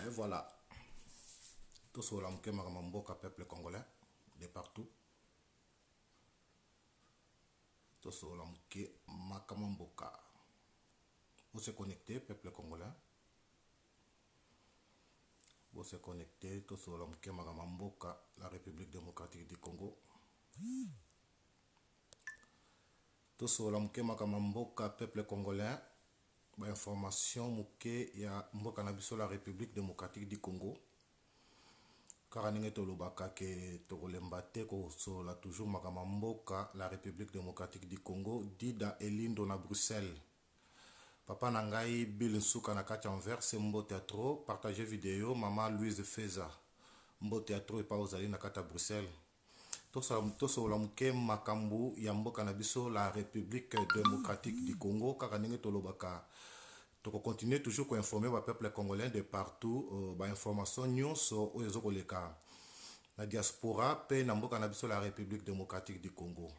Et voilà, tout ce que Makamamboka, peuple congolais, de partout. Tout ce que Makamamboka. Vous se connectez, peuple congolais. Vous se connectez, tout ce que Makamamboka, la République démocratique du Congo. Tout ce que Makamamboka, peuple congolais. Information que il y a Mboka Nabiso, la République démocratique du Congo. Car nous avons que Togolembate ko la toujours Makamamboka, la République démocratique du Congo, Dida Elindo na Bruxelles. Papa Nangai Bill Nsuka na kati Anvers, Mbo Théâtre, partagez vidéo, maman Louise Feza. Mbo Théâtre et pas aux alliés na kati Bruxelles. Tout ça muke Makambu Yamboka Nabiso, la République démocratique du Congo, car nous avons donc continuer toujours à informer le peuple congolais de partout, information news sur la diaspora pe namboka na biso la République démocratique du Congo.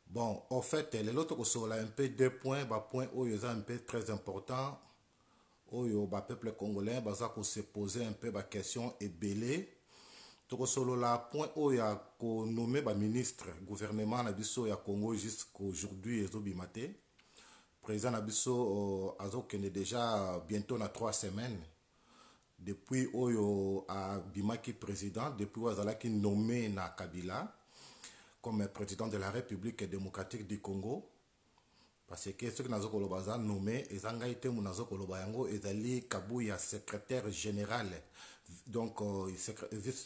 Bon, en fait, les autres sur un peu deux points, point où ils un peu très important, où le peuple congolais va se poser un peu la question et belé. Donc sur la point où il y a nommé ministre gouvernement na biso ya Congo jusqu'aujourd'hui et obimate. Président Nabiso Azokene déjà bientôt dans 3 semaines. Depuis Oyo a Bimaki président, depuis Oazalaki nommé na Kabila comme président de la République démocratique du Congo. Parce que ce que nous avons nommé, Ezangaïte Munazokoloba Yango, Ezali Kabouya secrétaire général. Donc,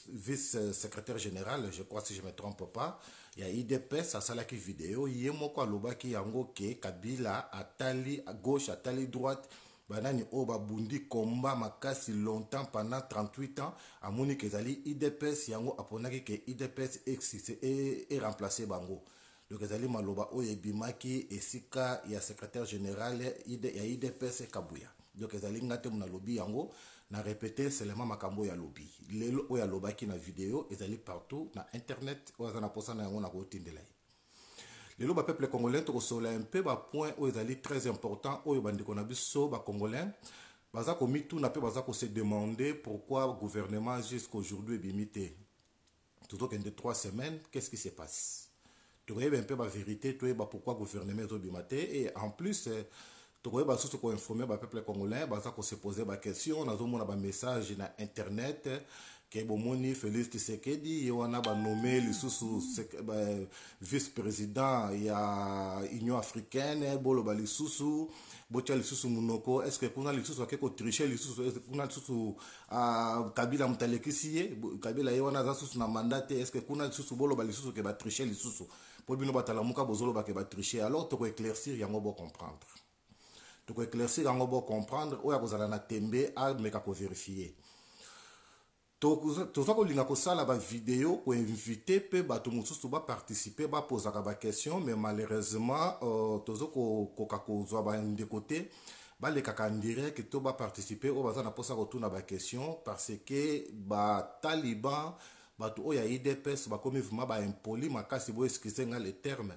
vice-secrétaire général, je crois si je ne me trompe pas, il y a IDPS, ça c'est la vidéo, il y a Moko Lobaki Yango ke Kabila, Atali à gauche, Atali droite, Banani Oba Bundi, combat Makasi longtemps pendant 38 ans, à Monique Ezali, IDPS, Yango Aponaki ke IDPS est remplacé Bango. Donc, Ezali Maloba Oye Bimaki, Esika, il y a secrétaire général, il y a IDPS et Kabouya. Donc, Ezali Ngate Muna Lobi Yango. Na répété seulement makambo ya lobby lelo oya lobaki na vidéo ezali partout na internet oya na posa na yango na kotindela lelo ba peuple congolais to sola un peu ba point oya ezali très important oyo bandiko na biso ba congolais baza ko mitu na pe baza ko se demander pourquoi le gouvernement jusqu'aujourd'hui bimité tout au de 3 semaines qu'est-ce qui se passe tu vois un peu la vérité tu vois pourquoi le gouvernement est bimité et en plus donc, il faut informer le peuple congolais, il faut se poser des questions, on a un message sur Internet, que Bomoni Félix Tshisekedi, il a nommé le vice-président de l'Union africaine, Boloba Lisusu, Botia Lisusu Munoko, est-ce que kuna Lisusu a triché Lisusu, kuna Lisusu Kabila Mtalekisiye, Kabila Yewana Zasus na mandate, est-ce que kuna Lisusu Boloba Lisusu qui va tricher Lisusu, pour bino batalamuka bozolo ba qui va tricher, alors tu peux éclaircir, yango bo comprendre. Donc éclaircir on va comprendre ou vous allez na tembe à me ka vérifier donc tout ça ko linga ko sala ba vidéo ko inviter pe ba to mususu ba participer ba poser ba question mais malheureusement tozo ko zo ba de côté ba le kaka en direct to ba participer ou ba na posa ko tuna ba question parce que ba taliban ba to o ya IDPS ba comme vraiment ba impoli makasi bo excuser nga les termes.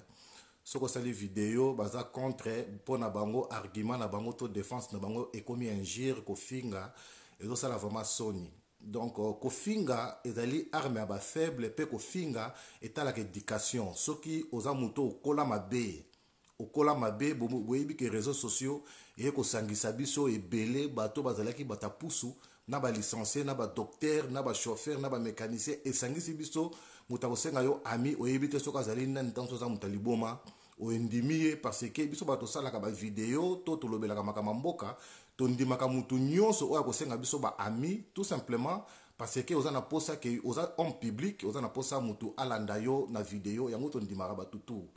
Ce que c'est les vidéos, baza contre pour na bango argument na bango to défense na bango et comme injure kofinga et donc ça la vraiment soni. Donc kofinga ezali arme aba faible pe kofinga est à la éducation. Ce qui oza muto okola mabe boyebi ke réseaux sociaux et ko sangisa biso et belé bato bazalaki batapusu na ba licencié na ba docteur na ba chauffeur na ba mécanicien et sangisi biso mutakosenga yo ami oyebi te soka zali nani tanto za mutaliboma oendimie parce que biso bato sala ka ba vidéo to to lobela ka makamboka to ndimaka mutu nyonso oya kosenga biso ba ami tout simplement parce que oza na posa que oza homme public oza na posa mutu alanda yo na vidéo yango to ndimaka ba tutu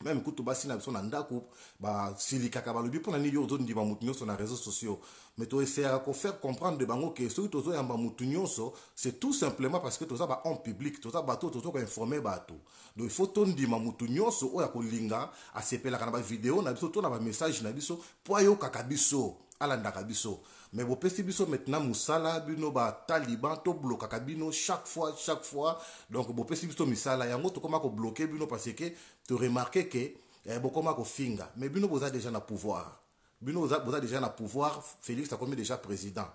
même kutu basi na biso na ndako ba silikaka balobi pona ni yo zo ndima mutu nyonso na réseaux sociaux mais to essayer à faire comprendre de bango que soki tozo yamba mutu nyonso c'est tout simplement parce que toza ba en public toza bato tozo ko informer bato donc il faut to ndima mutu nyonso oya ko linga a sepela kana ba vidéo na biso to na ba message na biso po yo kaka biso alanda kabiso mais bo pesi biso maintenant musala bino ba taliban to bloquer kabino chaque fois donc bo pesi biso misala yango to koma ko bloquer bino parce que tu remarquer que bo koma ko finga mais bino boza déjà na pouvoir bino boza déjà na pouvoir Félix a comme déjà président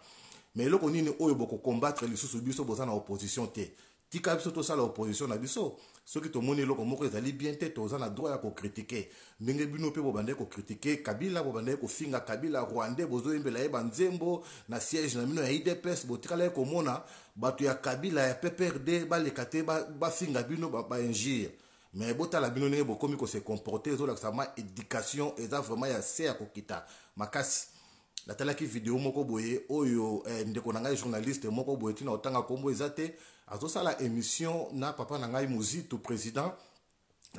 mais eloko nini oyo bokocombattre lisusu biso boza na opposition te tika biso tosala opposition na biso soki tomoni eloko moko ezali bien te toza na droit ya kokritike ndenge bino mpe bobandaki kokritike kabila bobandaki kofinga kabila rwandais bozoyembela ye banzembo na siège na bino ya idps botikala ye komona bato ya kabila ya pprd baleka te bafinga bino bainjire mais botala bino ndenge bokomi kose comporter ezolakisa ma éducation eza vraiment ya se ya kokita makasi natalaki video moko boye oyo ndeko na ngai journaliste moko boye tina otanga kombo eza te azosala émission na papa na ngai Muzitu président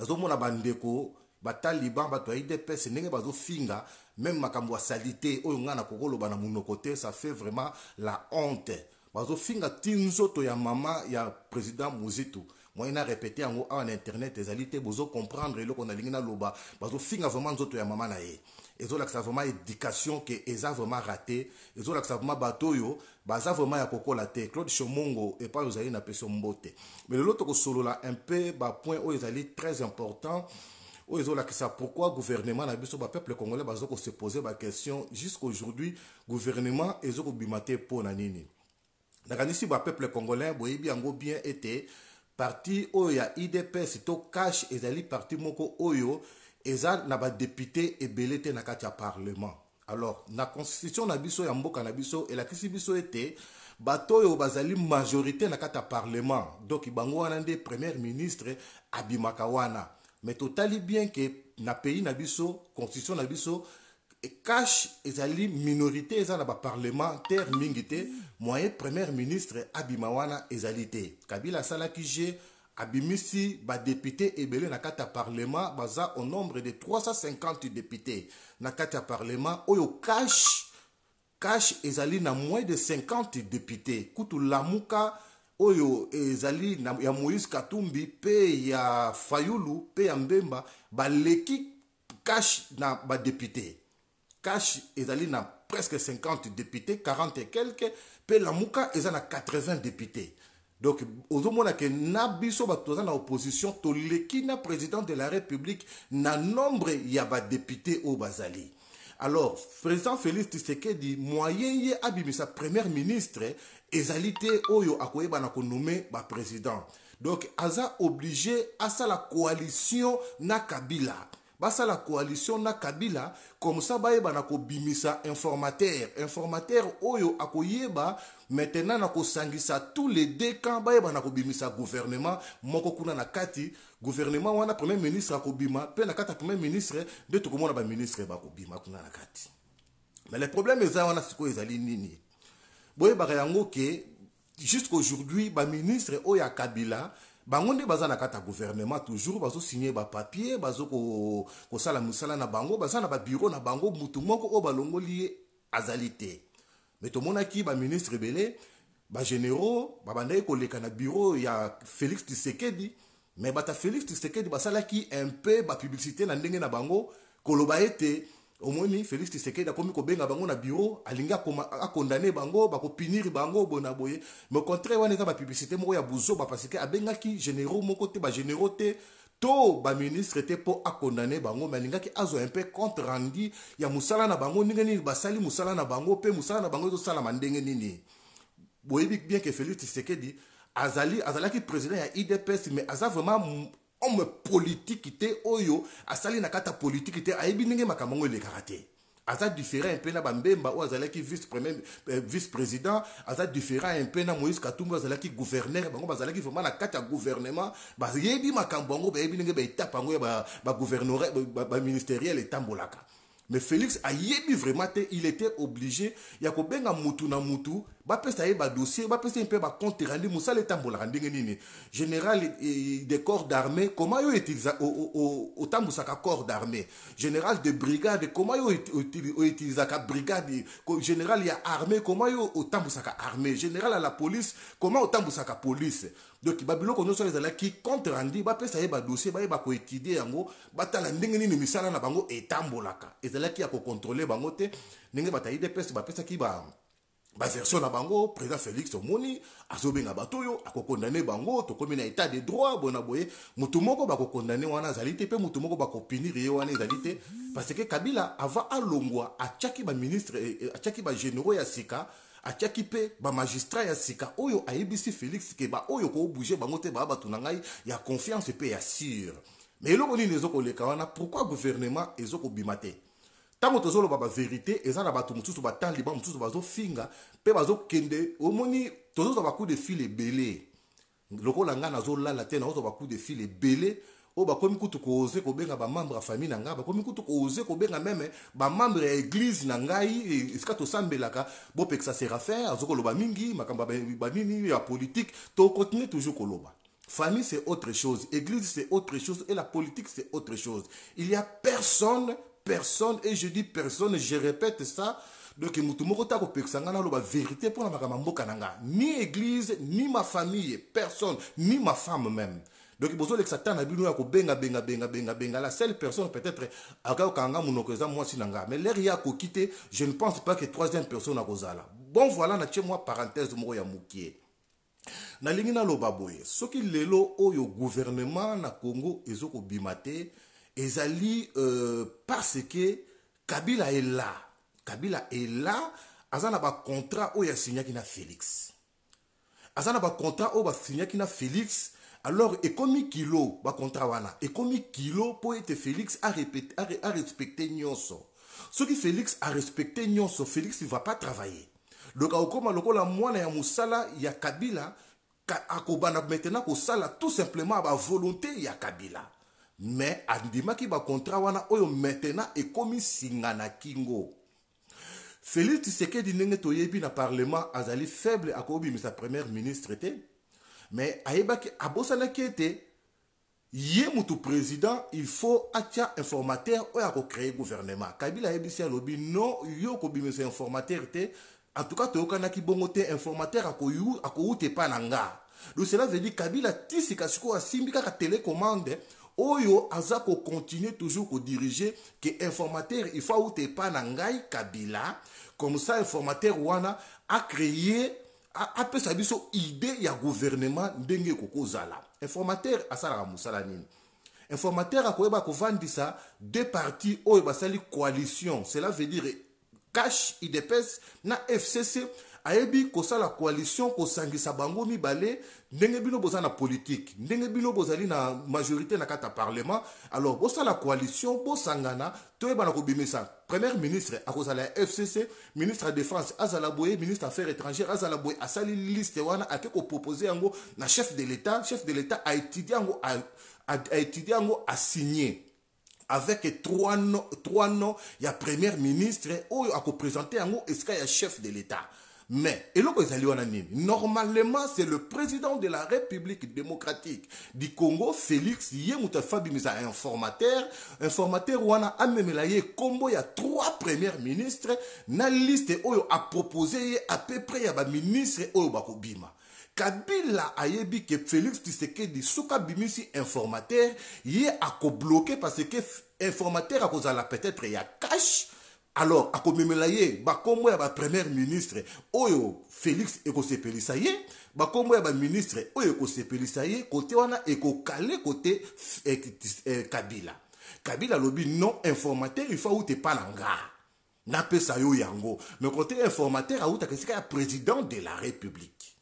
azomona bandeko bataliban bato ya idps ndenge bazofinga même makambo ya salite oyo ngai na kokoloba na monoko te ça fait vraiment la honte bazofinga ti nzoto ya mama ya président Muzitu moi na répété yango awa na internet ezali te bozo comprendre eloko na lingi naloba bazofinga vraiment nzoto ya mama na ye ezolakisa vraiment éducation ke eza vraiment raté ezolakisa vraiment bato oyo baza vraiment ya kokola te Claude Chomongo epai ozali na peso mbote mais lelo tokosolola un peu bapoint oyo ezali très important oyo ezolakisa pourquoi gouvernement na biso bapeuple congolais bazokose poser baquestion jusqu'aujourd'hui gouvernement ezokobima te mpo na nini nakanisi bapeuple congolais boyebi yango bien ete parti oyo ya idps to cash ezali parti moko oyo eza na badepute ebele te na kati ya parlement alors na constitution na biso ya mboka na biso elakisi biso ete bato oyo bazali majorité na kati ya parlement donc bango wana nde premier ministre abimaka wana mais totali bien ke na pays na biso constitution na biso cash ezali minorité eza na baparlementaire mingi te moyen premier ministre abima wana ezali te Kabila asalaki je abimisi badepute ebele na kati ya parlement baza au nombre de 350 députés na kati ya parlement oyo cash ezali na moins de 50 députés kutu lamuka oyo ezali na ya Moïse Katumbi pe ya Fayulu pe ya Mbemba baleki cash na badepute cash ezali na presque 50 députés 40 et quelques pe lamuka eza na 80 députés donc ozomona ke na biso bato toza na opposition toleki na président de la république na nombre ya badepute oyo bazali alors président Félix Tshisekedi moyen ye abimisa premier ministre ezali te oyo akoyeba na konome baprésident donc aza obligé asala coalition na Kabila basala coalition na Kabila comme ça bayeba na kobimisa informateur oyo akoyeba maintenant na kosangisa tous les deux camps bayeba na kobimisa gouvernement moko kuna na kati gouvernement wana premier ministre akobima pe na kati premier ministre de tokomona ba ministre bakobima kuna na kati mais le problème eza wana siko ezali nini boyeba yango ke jusqu'aujourd'hui ba ministre oyo ya Kabila bango nde baza na kata gouvernement toujours bazo signer ba papier bazo ko sala musala na bango baza na ba bureau na bango mutu moko o balongoli azali te mais tomonaki ba ministre belé ba généraux ba bandai ko leka na bureau ya Félix Tshisekedi mais bata Félix Tshisekedi basalaki un peu ba publicité na ndenge na bango koloba ete omoni Félix Tshisekedi akomi kobenga bango na bureau alinga a condamné bango bako punir bango bona boye mais au contraire wana eza ba publicité moko ya buzo ba parce que abengaki généraux moko te ba généraux te to ba ministre te po a condamné bango mais alingaki azo un peu compte rendu ya musala na bango ndenge nini basali musala na bango pe musala na bango ezo sala mandenge nini boyebi bien que Félix Tshisekedi azalaki président ya IDPS mais aza vraiment homme politique te oyo asali na kata politique te ayebi ndenge makambo ngo elekaka te aza différent un peu na Bambemba ou azalaki vice président aza différent un peu na Moïse Katumbi azalaki gouverneur bango bazalaki vraiment na kata gouvernement bayebi makambo ngo bayebi ndenge ba étape ngo ya ba gouverneur ba ministériel etambolaka mais Félix ayebi vraiment te il était obligé ya kobenga mutu na mutu bapesa ye ba dossier bapesa pe ba compte rendu musala etambolaka ndenge nini général de corps d'armée comment yo utiliser au tambusaka corps d'armée général de brigade comment yo utiliser ka brigade général ya armée comment yo tambusaka armée général à la police comment tambusaka police donc babiloko nyonso ezalaki compte rendu bapesa ye ba dossier ba ko étudier yango batala ndenge nini misala na bango etambolaka ezalaki ya ko contrôler bango te ndenge batayi de peste bapesa ki ba version na bango président Félix omoni azobenga bato yo akokondane bango tokomi na état de droit bona boye mutu moko bakokondane wana azali te pe mutu moko bakopinir ye wana ezali te parce que Kabila ava alongwa atiaki ba ministre atiaki ba généraux ya sika atiaki pe ba magistrat ya sika oyo ayebisi Félix ke ba oyo ko bouger bango te ba batu na ngai ya confiance pe ya sûr. Mais eloko nini ezokoleka wana, pourquoi gouvernement ezokobima te? Tango tozoloba ba vérité eza na bato mosusu batali ba mosusu bazofinga pe bazokende omoni tozoba coup de fil ebele. Lokola nga nazolala te nazoba coup de fil ebele o bakomi kutu koze kobenga ba membre ya famille na nga, bakomi kutu koze kobenga meme ba membre ya église na ngai esika tosambelaka bo pekisa Séraphin azokoloba mingi makamba ba nini ya politique to continuer toujours koloba. Famille c'est autre chose, église c'est autre chose et la politique c'est autre chose. Il y a personne, et je dis personne, je répète ça. Donc mutumoko ta ko pekisa nga na loba vérité pour la makamba mboka na nga, ni église, ni ma famille, personne, ni ma femme même. Donc bozo le satan na bino ya ko benga la seule personne peut-être aka kanga munoko za moi sinanga, mais l'air ya ko quitter, je ne pense pas que troisième personne a kozala. Bon voilà na tche moi parenthèse moko ya mukie. Na lingi na loba boye, soki lelo oyo gouvernement na Congo ezoko bimate ezali parce que Kabila est là. Kabila est là, azana ba contrat oyo signaki na Félix. Azana ba contrat oyo ba signaki na Félix. Alors, et comme kilo, ba contrat wana, et comme kilo, pour être Félix a respecté nyonso. Ce qui Félix a respecté nyonso, Félix ne va pas travailler. Donc, comme la moine ya musala, ya Kabila, akobana maintenant ko sala tout simplement à la volonté ya Kabila. Mais, andima ki ba contrat wana, oyo maintenant, et comme singana kingo. Félix Tshisekedi ndenge toyebi na parlement azali faible akobi sa première ministre était. Mais ayebaki abosana kete yé mutu président il faut atia informateur ou ya ko créer gouvernement. Kabila ayebisi alobi non yo ko bimisa informateur te, en tout cas toyokana ki bongo te informateur akoute pa nanga. Donc cela veut dire Kabila tisika siko asimbi kaka télécommande oyo azako continuer toujours ko diriger que informateur il faut outé pa nangai Kabila, comme ça informateur wana a créé a peu sa biso idée ya gouvernement ndenge kokozala. Informateur asala musala nini? Informateur akoyeba ko vandisa deux partis oyo basali coalition. Cela veut dire cash IDPS na FCC ayebi kosala coalition kosangisa bango mibale ndenge bino bozana politique, ndenge bino bozali na majorité na kata parlement. Alors bosala coalition bosangana toyeba na kobimisa premier ministre akozala FCC, ministre de défense azala boye, ministre affaires étrangères azala boye, asali liste wana ake ko proposer yango na chef de l'état a étudié yango a signé avec trois noms, il y a premier ministre ou a présenté yango eska ya chef de l'état. Mais, normalement, c'est le président de la République démocratique du Congo, Félix Yemutafabi, mais un informateur, wana amemelaye Combo, il y a 3 premiers ministres, na liste oyo a proposé à peu près ya ba ministre oyo bakobima. Kabila ayebi que Félix Tshisekedi souka bimisi informateur, yé a ko bloqué parce que informateur a kozala peut-être ya cash. Alors, à komemelaye, bakombo ya ba premier ministre, oyo Félix eko sepelisa ye, bakombo ya ba ministre, oyo eko sepelisa ye, côté wana eko kale côté Kabila. Kabila lobi non informateur, il faut outé pananga. Na pesa yo yango. Mais côté informateur, a outa kesika ya président de la République.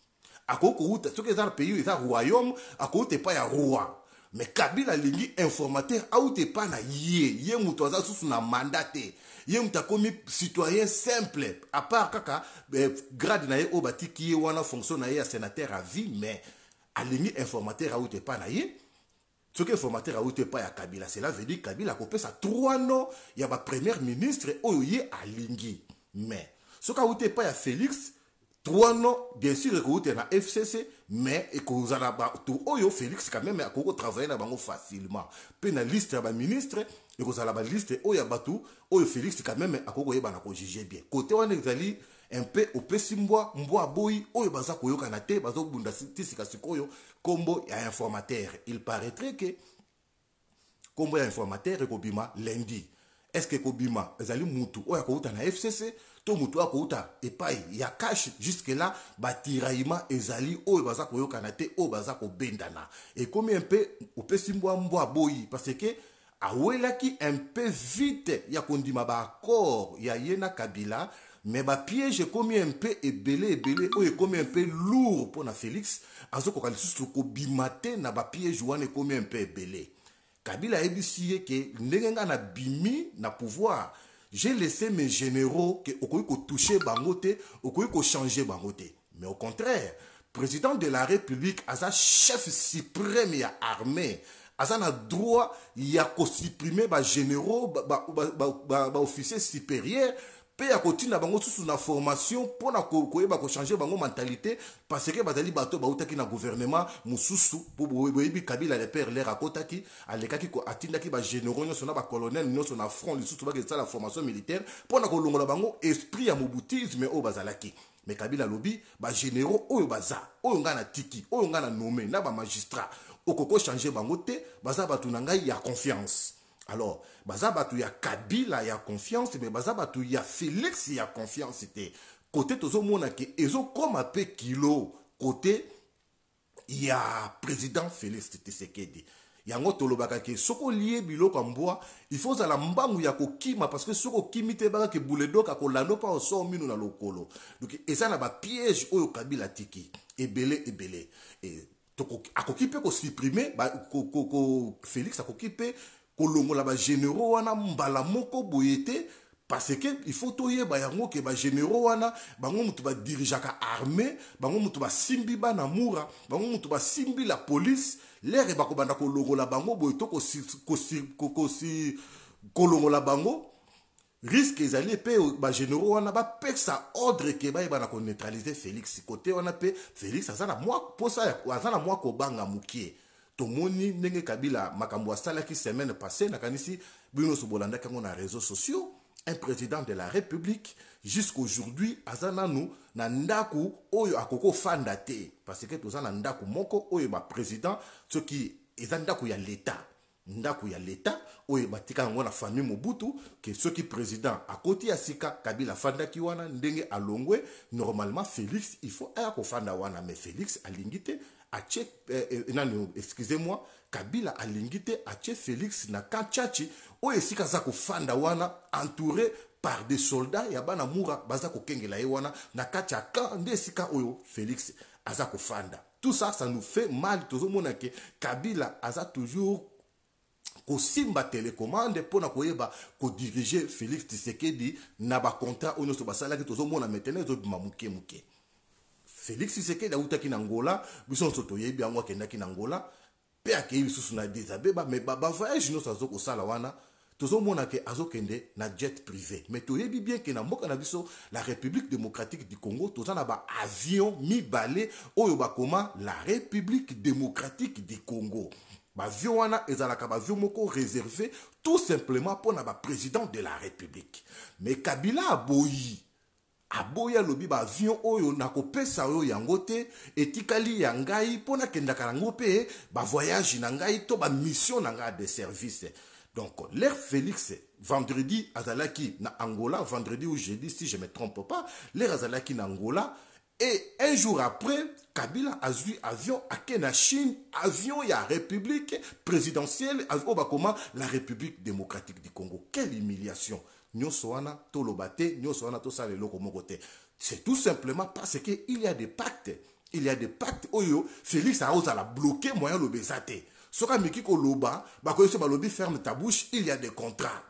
Akoko outa, ce que est un pays, est un royaume, akoko outé pas ya roi. Mais Kabila lingi informateur aouté pas na yé moutoza sous na mandaté yé mouta komi citoyen simple à part kaka grade na yé obati qui wana fonction na yé sénateur à vie, mais alingi informateur aouté pas na yé ce que informateur aouté pas ya Kabila, cela veut dire Kabila kopé ça 3 noms ya ba premier ministre oyo yé alingi. Mais ce ka aouté pas ya Félix 3 noms, bien sûr, écoutez na FCC, mais écoutez tout oyo Félix quand même a travailler na bango facilement. Pe na liste ya ba ministre, écoutez la liste oyo batu oyo Félix quand même a koyeba na ko juger bien. Côté wana ezali un peu au pesimboa mboa boy oyo baza koyoka na te bazo bunda tisika sikoyo kombo ya informateur. Il paraîtrait que kombo ya informateur ekobima lundi. Est-ce que Kobima ezali mutu oya kouta na FCC to mutu akouta epai ya cash jusque là batiraima ezali oyo baza koyoka na te oyo baza ko bendana et comme un peu opesimbo mboa boyi parce que awelaki un peu vite ya kondima ba accord ya yena Kabila, mais ba piège ekomi un peu ebele oyo ekomi un peu lourd pour na Félix azokoka lisusu kobimate na ba piège wana ekomi un peu ebele. Kabila ayebisi ye ke ndenge nga na bimi na pouvoir, j'ai laissé mes généraux que okoki ko toucher bango te, okoki ko changer bango te. Mais au contraire, président de la République aza chef suprême ya armée, aza na droit ya ko supprimer ba généraux ba officiers supérieurs pe ya kotina bango susu na formation pona koyeba ko changer bango mentalité parce que bazali bato bautaki na gouvernement mususu boyebi Kabila le père l'air akotaki alekaki ko atindaki ba généraux nyonso na ba colonel nyonso na front lisusu bakesa la formation militaire pona kolongola bango esprit ya mobutisme o bazalaki. Mais Kabila lobi ba généraux oyo baza oyo nga na tiki oyo nga na nommé na ba magistrat okoko changer bango te baza batu na ngai ya confiance. Alors, baza batu ya Kabila ya confiance, mais baza batu ya Félix ya confiance te. Côté tozo mona ke ezo koma pe kilo côté ya président Félix Tshisekedi. Yango tolobaka ke soko lié biloko mboa, il faut la mbangu ya kokima parce que soko kimite baka ke bouledoka ko lando pa oso minu na lokolo. Donc eza na ba piège oyo Kabila tiki ebele. Et akoki pe ko supprimer ba Félix akoki pe kolongola ba généraux wana mbala moko boyete parce que il faut toyeba yango ke ba généraux wana bango mutu ba dirigeaka armée bango mutu ba simbi bana mura bango mutu ba simbi la police l'air ba ko banda kolongola bango boyeto ko kolongola bango risque ezali pe ba généraux wana ba pesa ordre ke ba na ko neutraliser Félix côté wana pe Félix azana moi posa azana moi ko banga mukie. Tomoni ndenge Kabila makambo asala ki semaine passée nakanisi bino sobolanda kango na réseaux sociaux un président de la République jusqu'aujourd'hui azana nous na ndaku oyo akoko fanda te parce que tozana ndaku moko oyo ba président ce qui ezandaku ya l'état ndaku ya l'état oyo batika ngo na famille Mobutu que ce qui président akoti asika Kabila fanda ki wana ndenge alongwe normalement Félix il faut aya ko fanda wana mais Félix alingite excusez-moi, Kabila alingite ache Félix na Kanchachi o esika za kufanda wana entouré par des soldats ya bana mura baza ko kengela ye wana na kachaka nde esika oyo Félix aza kufanda. Tout ça ça nous fait mal tozo mona ke Kabila aza toujours ko simba télécommande pona koyeba ko diriger Félix Tshisekedi na ba contrat oyo so basala ki tozo mona maintenant zo mamuke muke. Félix Tshisekedi autaki na Angola, biso soto yebi yango akendaki na Angola, pe akei lisusu na Addis Abeba, mais ba voyage nyonso azoko sala wana, tozomona ke azokende na jet privé. Mais toyebi bien ke na mboka na biso la République démocratique du Congo, tozana ba avion mibale oyo bakoma la République démocratique du Congo. Ba avion wana ezalaka ba avion moko réservé tout simplement pour na ba président de la République. Mais Kabila aboya lobi ba avion oyo nakopesa oyo yango te etikali ya ngai pona kendaka nango pe ba voyage na ngai to ba mission na ngai de service. Donc l'air Félix vendredi azalaki na Angola, vendredi ou jeudi si je me trompe pas, l'air azalaki na Angola et un jour après Kabila a eu avion à na Chine, avion ya République présidentielle avion bakoma la République démocratique du Congo. Quelle humiliation! C'est tout simplement parce qu'il y a des pactes. Il y a des pactes. Oyo, Félix a osé la bloquer moyen le besate. Soka Mikiko Loba, Bakoyose Balobi ferme ta bouche, il y a des contrats.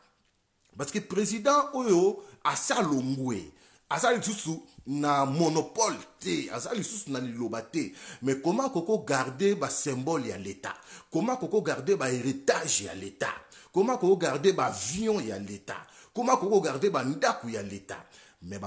Parce que le président Oyo a sa longwe, a sa lisusu na monopole te, a sa lisusu na liloba te. Mais comment koko garder ba symbole ya l'État? Comment koko garder ba héritage ya l'État? Comment koko garder ba avion ya l'État? Comment qu'on garder bandaku ya l'État? Mais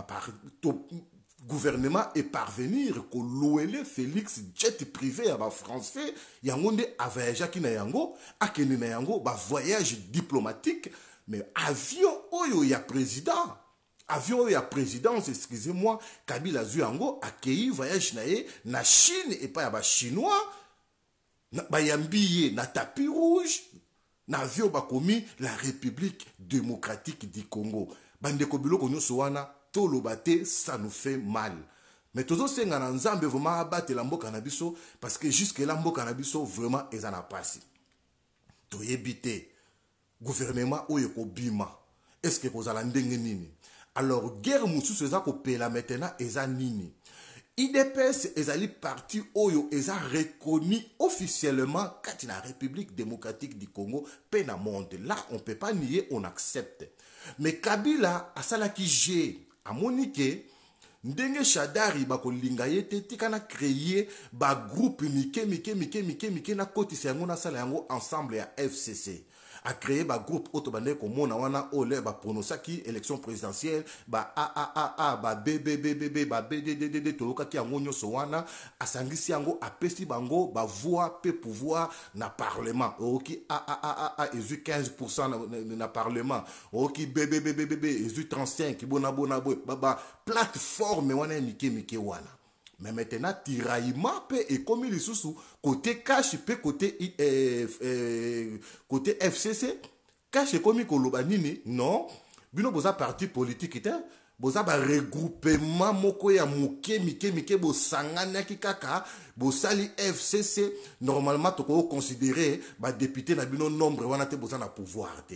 gouvernement est parvenir que l'OL Félix jet privé à français yango nde voyage ki na yango akene na yango ba voyage diplomatique mais avion oyo ya président avion oyo ya présidence excusez-moi Kabila zu yango akei voyage na ye na Chine et pas ya ba chinois ba yambiye na tapis rouge na avion bakomi la République démocratique du Congo. Bandeko biloko nyonso wana tolobate ça nous fait mal. Mais tozo senga na nzambe vraiment abattre la mboka na biso parce que jusque là mboka na biso vraiment ezana pasi. Toyebite gouvernement oyo ko bima. Est-ce que kozala ndenge nini? alors guerre mosusu eza kopela maintenant eza nini. IDPS ezali parti oyo eza reconnu officiellement kati na République démocratique du Congo pe na monde. Là on peut pas nier, on accepte. Mais Kabila asalaki G amoni ke ndenge Shadari bakolinga yete tikana créer ba groupe mike na kotisa yango na sala yango ensemble ya FCC. A créé ba groupe otobande ko mona wana ole ba pronosaki élection présidentielle ba AAA ba BBBB ba BDDD tolokaki yango nyoso wana asangisi yango apesi bango ba voix pe pouvoir na parlement oki AAA ezu 15% na parlement oki BBBB ezu 35 bona ba plateforme wana mike wana. Mais maintenant, tiraillement peut et comme il est côté cash peut côté côté FCC cash et comme kolobanini non bino boza parti politique était boza ba regroupement moko ya mike bo sangana ki kaka bo sali FCC normalement to ko considérer ba député na bino nombre wana te boza na pouvoir te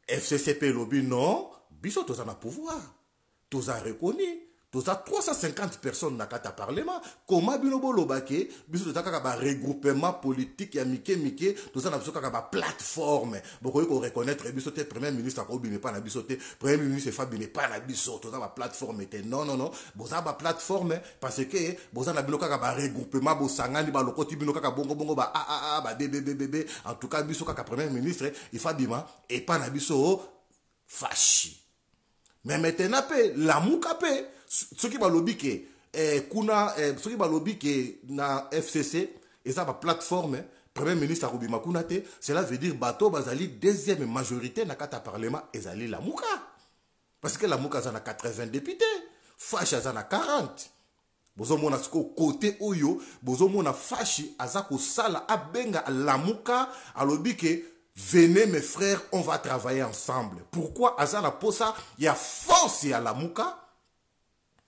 FCC pe lobi non biso toza na pouvoir toza reconnu. Tous à 350 personnes dans le Parlement. Comment binobo lobake, biso to taka ba regroupement politique ya mike, tous na biso kaka ba plateforme. Boko ko reconnaître biso te premier ministre ko bine pas na biso te, premier ministre Fabi ne pas na biso, tous ba plateforme te. Non, boza ba plateforme parce que boza na bino kaka ba regroupement bo sangani ba lokoti bino kaka bongo ba ba BBBB. En tout cas biso kaka premier ministre il Fabima et pas na biso fashi. Mais maintenant la mouka ce qui va lobby que kuna ce qui va lobby que na FCC et ça va plateforme premier ministre Arubima Kunate, cela veut dire bateau bazali deuxième majorité na kata parlement ezali la mouka parce que la mouka za na 80 députés fashi za na 40 bozo mona siko côté oyo bozo mona fashi azako sala abenga la mouka alobi que venez mes frères, on va travailler ensemble. Pourquoi Azana Posa, il y a force à la mouka.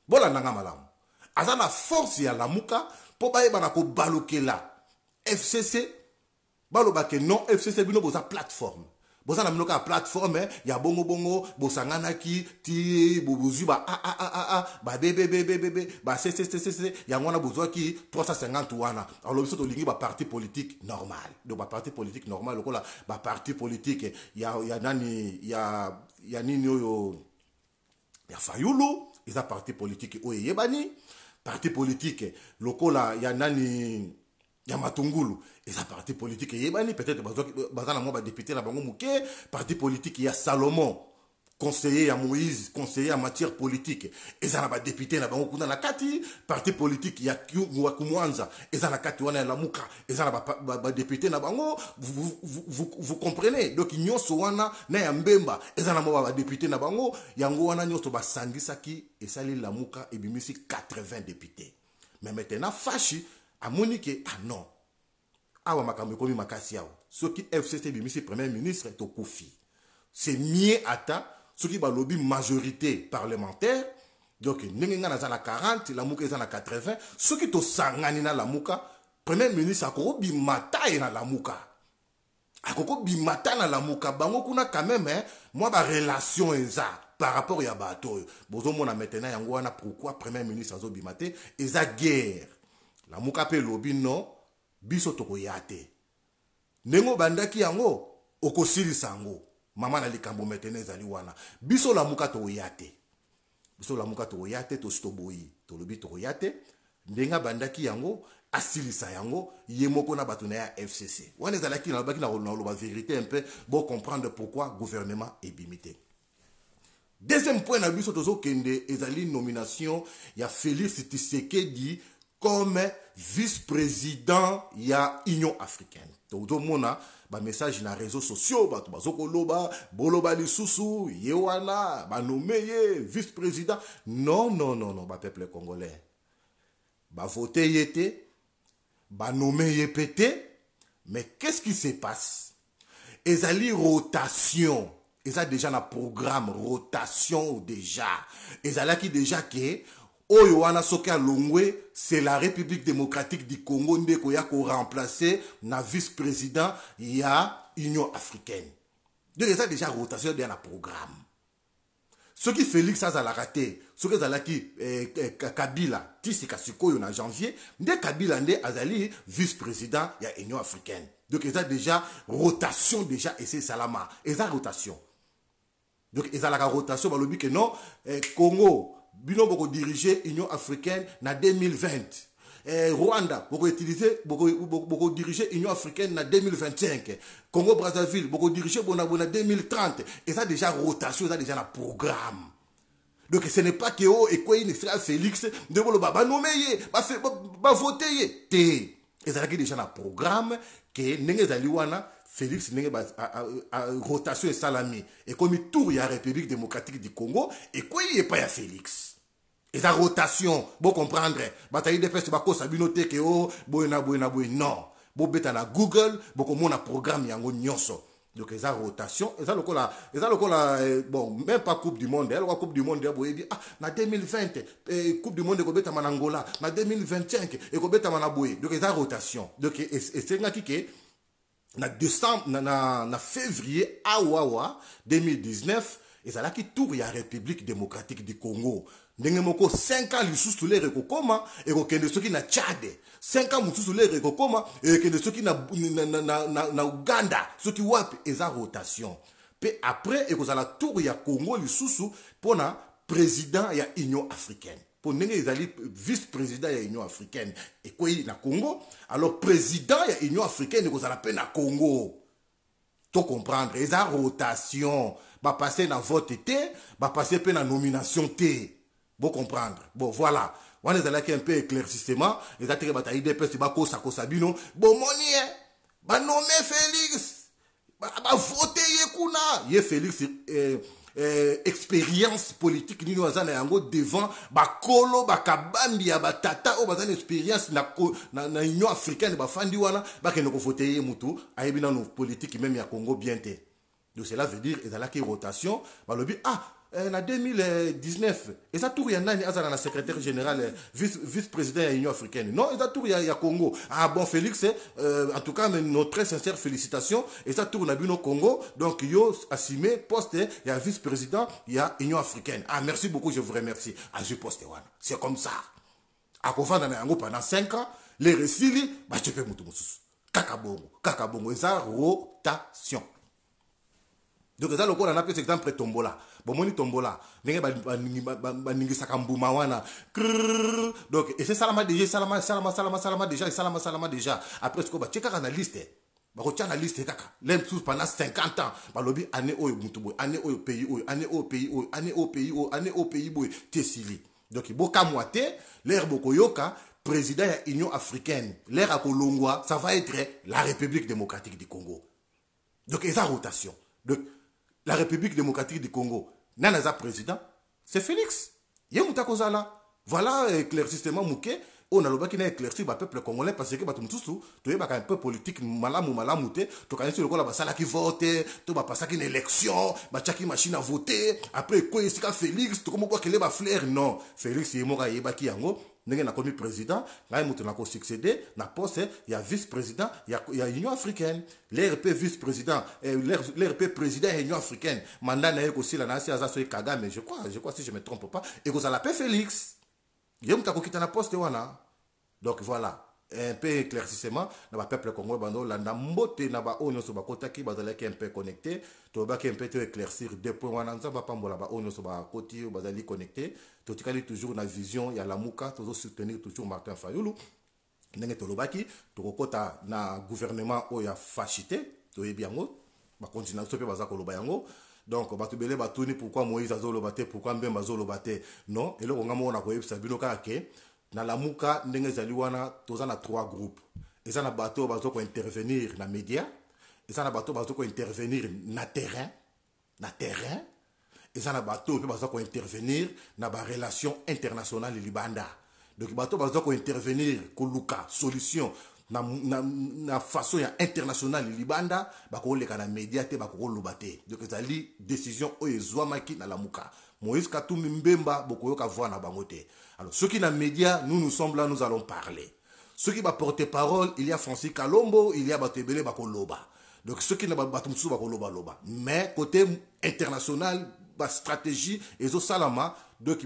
Bola nanga malam. Azana force à la mouka. Pour baye banako baloke la. FCC. Balobake non, FCC bino boza plateforme. Boza na minoka plateforme, ya bongo, bosangana ki, ti, bobuzu ba ba bébé, ba c, ya ngwana bozwa ki 350 wana. Alors biso to lingi ba parti politique normal. Donc ba parti politique normal, lokola ba parti politique, ya nani, ya nini oyo, ya Fayulu, isa parti politique oyo yebani, parti politique, lokola ya nani, ya Matungulu, et sa parti politique yebani peut-être bazana moi ba député na bango muke parti politique ya Salomon conseiller à Moïse conseiller en matière politique et ça na ba député na bango kuna na kati parti politique ya Kumwanza et ça na kati wana la muka et ça na ba député na bango vous comprenez donc nyonso wana na ya Mbemba et ça na moi ba député na bango yango wana nyonso ba sangisaki et sali la muka et bimisi 80 députés mais maintenant fashi a monique ah non awa makambo komi makasi yao ce qui FCC bimisi premier ministre to kofi c'est mieux ata ce qui ba lobby majorité parlementaire donc ndenge ngana za na 40 la muka za na 80 ce qui to sangani na la muka premier ministre akoko bimata na la muka akoko bimata na la muka bango kuna quand même moi ba relation eza par rapport ya bato bozo mona maintenant yango wana pourquoi premier ministre azo bimate eza guerre la muka pe lobby non biso toko yate nengo bandaki yango okosilisa yango mama na likambo metene ezali wana biso la muka to yate biso la muka to yate to stoboyi to lobi to yate ndenga bandaki yango asilisa yango yemoko na bato na ya FCC wana ezalaki na baki na loba vérité un peu bon comprendre pourquoi gouvernement est bimité. Deuxième point na biso tozo kende ezali nomination ya Félix Tshisekedi comme vice-président ya Union africaine. Donc, mona ba message na réseaux sociaux, ba bazoko loba, boloba lisusu, yewana, ba nommé vice-président. Non, ba peuple congolais. Ba voté yete, ba nommé yepete. Mais qu'est-ce qui se passe? Ezali rotation. Ezali déjà na programme rotation déjà. Ezali qui déjà que Oyo wana soki alongwe, c'est la République démocratique du Congo ndeko ya ko remplacer na vice-président ya Union africaine. Donc ça déjà rotation dans le programme. Ce qui Félix a raté, ce que Zalaki Kabila, Tisi Kasikoyo en janvier, dès Kabila nde Azali vice-président il y a Union africaine. Donc il y a déjà rotation déjà et c'est Salama. Il y a rotation. Donc il y a la rotation, bah le que non Congo, bino boko diriger Union africaine na 2020. Rwanda, beaucoup diriger Union africaine en 2025. Congo Brazzaville, beaucoup diriger en 2030. Et ça déjà rotation, ça déjà un programme. Donc ce n'est pas que et quoi il sera Félix de ba nommer, ba voter. Et ça déjà un programme que n'engé zaliwana Félix n'engé rotation et salami. Et comme il tourne la République démocratique du Congo, et quoi il est pas à Félix. Et sa rotation, vous comprendre, bataille de peste, bako sabinote que oh, non. Vous bêta na Google, vous comme un programme yango nyonso. Donc et sa rotation, et ça le bon, même pas Coupe du Monde, la Coupe du Monde, vous dit ah, na 2020, Coupe du Monde ko beta man Angola, na 2025 et ko beta man aboué. Donc et sa rotation. Donc et c'est là qui na décembre, na février awawa 2019. Et ça là qui tourne la République démocratique du Congo. Ndenge moko 5 ans lisusu le rekokoma et kokende soki na Tchad. 5 ans mususu le rekokoma et kokende soki na Uganda, soki wapi eza rotation. Pe après et kozala tour ya Congo lisusu pona président ya Union africaine. Pour ndenge ezali vice-président ya Union africaine et quoi na Congo, alors président ya Union africaine kozala pe na Congo. To comprendre, eza rotation. Va passer dans vote T, va passer dans la nomination T. Vous comprendre. Bon, voilà. On est là qui un peu éclaircissement. Les ateliers bataille des pestes, bah, kosa, sabino. Bon, monier, bah, nommer Félix. Bah, voter Yekuna. Yé Félix, expérience politique, ni nous avons yango devant, bah, kolo, bah, kabambi, bah, tata, oh, bah, expérience, na Union africaine, bah, fandi wana, bah, que nous voter Yemutu, aïe, dans nos politiques, même ya Congo bien té. Donc cela veut dire, et là qui rotation, bah le en 2019, et ça tour y en a un secrétaire général, vice-président de l'Union africaine. Non, et ça tour y a Congo. Ah bon, Félix, en tout cas, nos très sincères félicitations. Et ça tour na bino Congo. Donc, yo assumé poste, il y a vice-président, il y a Union africaine. Ah, merci beaucoup, je vous remercie. Ah, je poste one. C'est comme ça. À Kofan pendant 5 ans, les récits, bah tu peux moutou moussous. Kakabongo, et ça rotation. Donc ça le coup on a appelé cet exemple tombola. Bon moni tombola. Nenge ba ningi sakambuma wana. Donc et c'est salama déjà salama déjà salama déjà. Après ce qu'on va checker dans la liste. Ba ko tchana liste kaka. L'aime tous pendant 50 ans. Ba lobi année oyo mutubo, année oyo pays oyo, année au pays oyo, année au pays oyo, année au pays boy tesili. Donc boka moité, l'air bokoyoka président de l'Union africaine, l'air à Kolongwa, ça va être la République démocratique du Congo. Donc il y a rotation. Donc la République démocratique du Congo, Nanaza président, c'est Félix. Il y a Moutakozala. Voilà éclaircissement mouké. On a le qui n'a éclairci le peuple congolais parce que tu es un peu politique malamouté. Tu connais le la basala qui vote, tu vas passer une élection, tu machine à voter. Après, quoi, c'est Félix, tu comprends quoi qu'il est flair? Non, Félix, il est mort à Yango. Nous avons commis président, nous avons succédé, na poste, il y a vice-président, il y a l'Union africaine, l'RP vice-président, l'RP président de l'Union africaine, mandat n'a aussi la nation Azasoy Kagame, je crois si je ne me trompe pas, et vous allez appeler Félix. Il y a un poste, voilà. Donc voilà. Un peu éclaircissement dans le peuple congolais bando landa mbote na ba onyo so ba kotaki bazala ki un peu connecté to ba ki un peu éclaircir des points wana nza ba pambola ba onyo so ba koti bazali connecté to tikali toujours na vision ya la muka to soutenir toujours Martin Fayulu ndenge to lobaki to kokota na gouvernement o ya fachité to yebiango ba continuer so pe baza ko loba yango. Donc ba to belé ba tuni pourquoi Moïse azoloba te pourquoi Mbemba azoloba te non et le ngamo na ko yebisa bino ka ke na la muka ndenge zali wana toza na 3 groupes. Eza na bateau bazo ko intervenir na média, eza na bateau bazo ko intervenir na terrain, eza na bateau pe bazo ko intervenir na ba relation internationale libanda. Donc bateau bazo ko intervenir ko luka solution na façon ya internationale libanda ba ko leka na média te ba ko lobate. Donc ezali décision o ezwamaki na la muka. Moïse Katumbi Mbemba bokoyoka voix na bangote. Alors ceux qui na média, nous sommes là, nous allons parler. Ceux qui va porter parole, il y a Francis Kalombo, il y a Batebele Bakoloba. Donc ceux qui na Batumsu Bakoloba loba. Mais côté international, ba stratégie ezo salama donc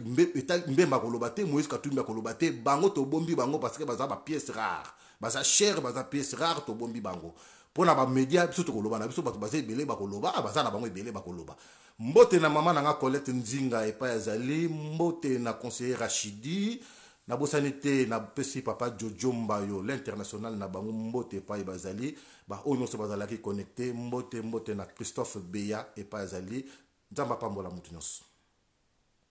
mbemba koloba te Moïse Katumbi koloba te bango to bombi bango parce que baza ba pièce rare baza cher baza pièce rare to bombi bango pona ba média biso to koloba na biso bato baza ebele bakoloba baza na bango ebele bakoloba mbote na mama nanga Colette Nzinga epa ezali mbote na conseiller Rachidi na bosanité na pesi papa Jojo Mbayo l'international na bango mbote epa bazali ba oyo nyonso bazalaki connecté mbote na Christophe Beya epa ezali nzamba pambola mutu nyonso.